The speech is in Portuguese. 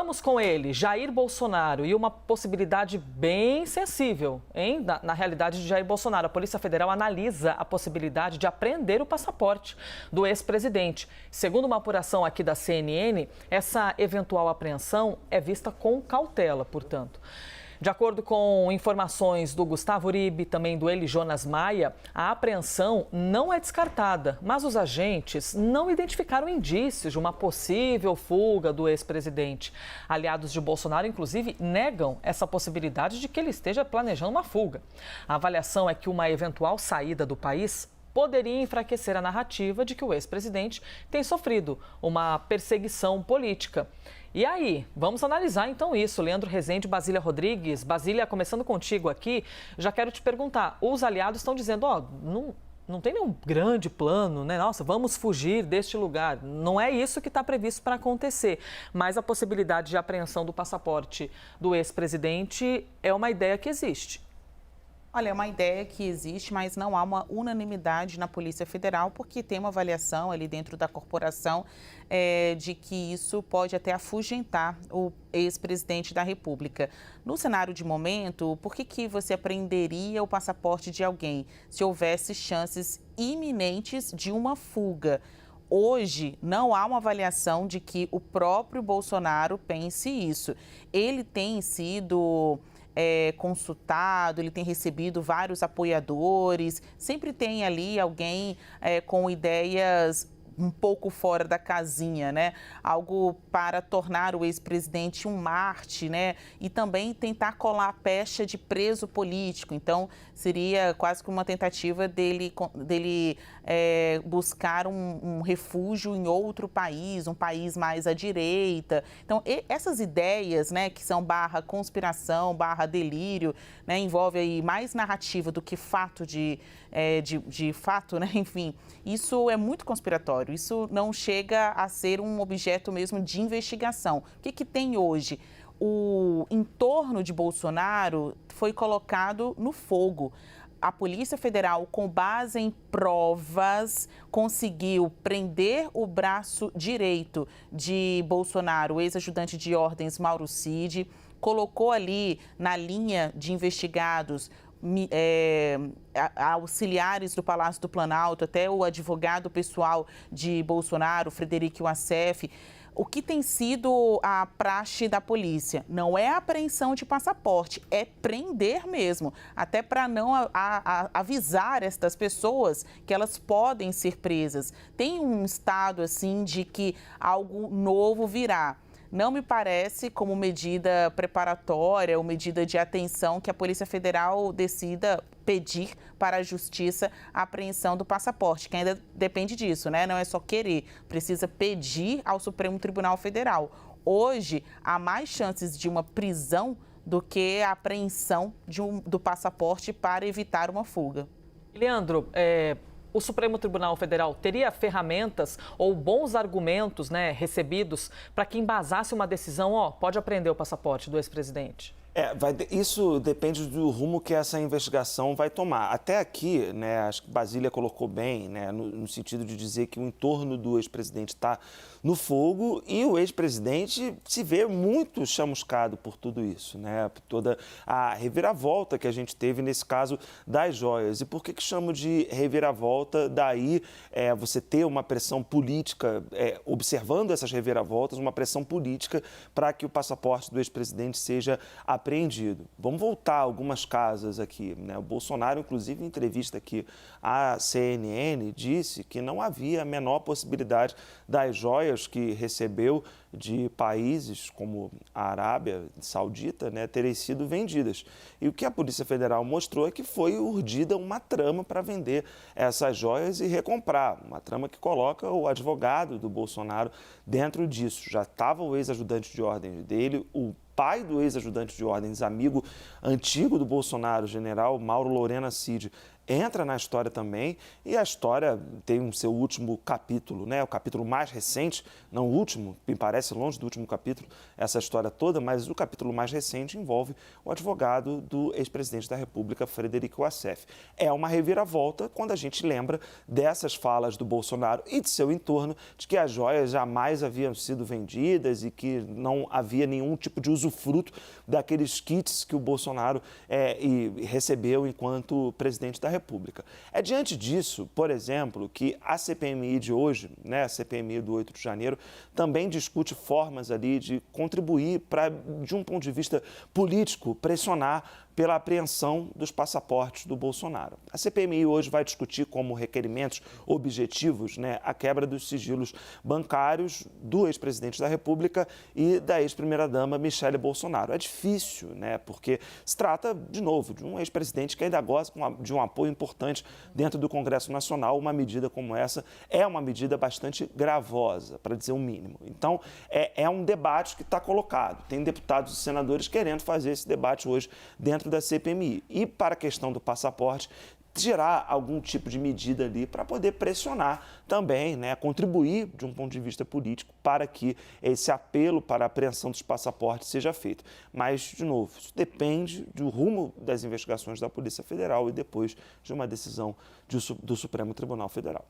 Vamos com ele, Jair Bolsonaro, e uma possibilidade bem sensível, hein? Na realidade de Jair Bolsonaro, a Polícia Federal analisa a possibilidade de apreender o passaporte do ex-presidente. Segundo uma apuração aqui da CNN, essa eventual apreensão é vista com cautela, portanto. De acordo com informações do Gustavo Uribe, também do Eli Jonas Maia, a apreensão não é descartada, mas os agentes não identificaram indícios de uma possível fuga do ex-presidente. Aliados de Bolsonaro, inclusive, negam essa possibilidade de que ele esteja planejando uma fuga. A avaliação é que uma eventual saída do país poderia enfraquecer a narrativa de que o ex-presidente tem sofrido uma perseguição política. E aí, vamos analisar então isso. Leandro Rezende, Basília Rodrigues. Basília, começando contigo aqui, já quero te perguntar, os aliados estão dizendo, não tem nenhum grande plano, né? Nossa, vamos fugir deste lugar. Não é isso que está previsto para acontecer, mas a possibilidade de apreensão do passaporte do ex-presidente é uma ideia que existe. Olha, é uma ideia que existe, mas não há uma unanimidade na Polícia Federal, porque tem uma avaliação ali dentro da corporação de que isso pode até afugentar o ex-presidente da República. No cenário de momento, por que você apreenderia o passaporte de alguém se houvesse chances iminentes de uma fuga? Hoje, não há uma avaliação de que o próprio Bolsonaro pense isso. Ele tem sido consultado, ele tem recebido vários apoiadores, sempre tem ali alguém com ideias um pouco fora da casinha, né? Algo para tornar o ex-presidente um Marte, né? E também tentar colar a pecha de preso político. Então, seria quase que uma tentativa dele buscar um refúgio em outro país, um país mais à direita. Então, essas ideias, né, que são barra conspiração, barra delírio, né, envolve aí mais narrativa do que fato de fato, né? Enfim, isso é muito conspiratório. Isso não chega a ser um objeto mesmo de investigação. O que tem hoje? O entorno de Bolsonaro foi colocado no fogo. A Polícia Federal, com base em provas, conseguiu prender o braço direito de Bolsonaro, o ex-ajudante de ordens Mauro Cid, colocou ali na linha de investigados auxiliares do Palácio do Planalto, até o advogado pessoal de Bolsonaro, Frederico Wassef. O que tem sido a praxe da polícia? Não é a apreensão de passaporte, é prender mesmo, até para não avisar estas pessoas que elas podem ser presas. Tem um estado assim de que algo novo virá. Não me parece como medida preparatória ou medida de atenção que a Polícia Federal decida pedir para a Justiça a apreensão do passaporte, que ainda depende disso, né? Não é só querer, precisa pedir ao Supremo Tribunal Federal. Hoje, há mais chances de uma prisão do que a apreensão do passaporte para evitar uma fuga. Leandro, o Supremo Tribunal Federal teria ferramentas ou bons argumentos, né, recebidos para que embasasse uma decisão, pode apreender o passaporte do ex-presidente? Isso depende do rumo que essa investigação vai tomar. Até aqui, né, acho que Basília colocou bem, né, no sentido de dizer que o entorno do ex-presidente está no fogo e o ex-presidente se vê muito chamuscado por tudo isso, né, toda a reviravolta que a gente teve nesse caso das joias. E por que chamo de reviravolta? Daí você ter uma pressão política, observando essas reviravoltas, uma pressão política para que o passaporte do ex-presidente seja apreendido. Vamos voltar a algumas casas aqui, né? O Bolsonaro, inclusive, em entrevista aqui à CNN, disse que não havia a menor possibilidade das joias que recebeu de países como a Arábia Saudita, né, terem sido vendidas. E o que a Polícia Federal mostrou é que foi urdida uma trama para vender essas joias e recomprar. Uma trama que coloca o advogado do Bolsonaro dentro disso. Já estava o ex-ajudante de ordens dele, o pai do ex-ajudante de ordens, amigo antigo do Bolsonaro, general Mauro Lorena Cid, entra na história também, e a história tem um seu último capítulo, né? O capítulo mais recente, não o último, me parece longe do último capítulo, essa história toda, mas o capítulo mais recente envolve o advogado do ex-presidente da República, Frederico Wassef. É uma reviravolta quando a gente lembra dessas falas do Bolsonaro e de seu entorno, de que as joias jamais haviam sido vendidas e que não havia nenhum tipo de usufruto daqueles kits que o Bolsonaro recebeu enquanto presidente da República. É diante disso, por exemplo, que a CPMI de hoje, né, a CPMI do 8 de janeiro, também discute formas ali de contribuir para, de um ponto de vista político, pressionar pela apreensão dos passaportes do Bolsonaro. A CPMI hoje vai discutir como requerimentos objetivos, né, a quebra dos sigilos bancários do ex-presidente da República e da ex-primeira-dama Michele Bolsonaro. É difícil, né, porque se trata, de novo, de um ex-presidente que ainda goza de um apoio importante dentro do Congresso Nacional. Uma medida como essa é uma medida bastante gravosa, para dizer o mínimo. Então, é um debate que está colocado. Tem deputados e senadores querendo fazer esse debate hoje dentro da CPMI. E para a questão do passaporte, tirar algum tipo de medida ali para poder pressionar também, né, contribuir de um ponto de vista político para que esse apelo para a apreensão dos passaportes seja feito. Mas, de novo, isso depende do rumo das investigações da Polícia Federal e depois de uma decisão do Supremo Tribunal Federal.